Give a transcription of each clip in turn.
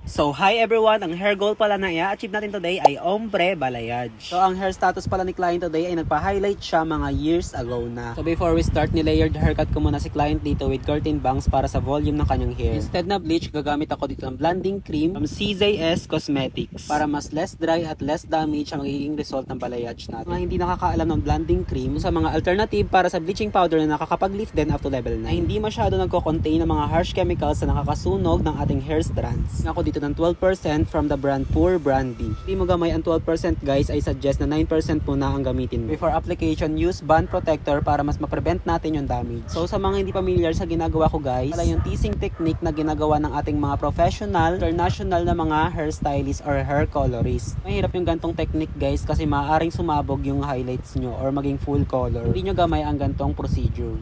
So, hi everyone! Ang hair goal pala na i-achieve natin today ay ombre balayage. So, ang hair status pala ni client today ay nagpa-highlight siya mga years ago na. So, before we start, nilayered haircut ko muna si client dito with curtain bangs para sa volume ng kanyang hair. Instead na bleach, gagamit ako dito ng blending cream from CJS Cosmetics para mas less dry at less damage ang magiging result ng balayage natin. Mga hindi nakakaalam ng blending cream, sa mga alternative para sa bleaching powder na nakakapag-lift din up to level 9. Na hindi masyado nagko-contain ng mga harsh chemicals na nakakasunog ng ating hair strands. Ako dito ng 12% from the brand Pure Brandy. Hindi mo gamay ang 12% guys, I suggest na 9% muna ang gamitin mo. Before application, use band protector para mas ma-prevent natin yung damage. So sa mga hindi familiar sa ginagawa ko guys, wala yung teasing technique na ginagawa ng ating mga professional, international na mga hairstylist or hair colorist. Mahirap yung gantong technique guys kasi maaaring sumabog yung highlights nyo or maging full color. Hindi nyo gamay ang gantong procedure.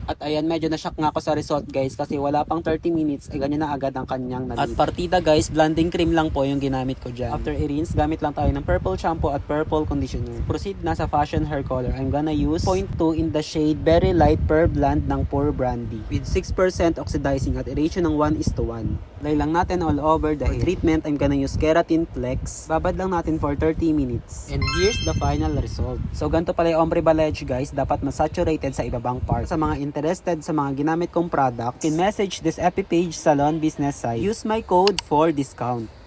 At ayan, medyo na-shock nga ako sa result guys kasi wala pang 30 minutes ay ganyan na agad ang kanyang nalita. At partida guys, blending cream lang po yung ginamit ko dyan. After i-rinse, gamit lang tayo ng purple shampoo at purple conditioner. Proceed na sa fashion hair color. I'm gonna use 0.2 in the shade Very Light Pearl Blend ng Pure Brandy with 6% oxidizing at ratio ng 1:1. Lay lang natin all over the hair. For treatment, I'm gonna use Keratin Flex. Babad lang natin for 30 minutes. And here's the final result. So ganito pala yung ombre balayage guys, dapat masaturated sa ibabang part. Sa mga interested sa mga ginamit kong product, can message this epi page Salon Business site. Use my code for discount.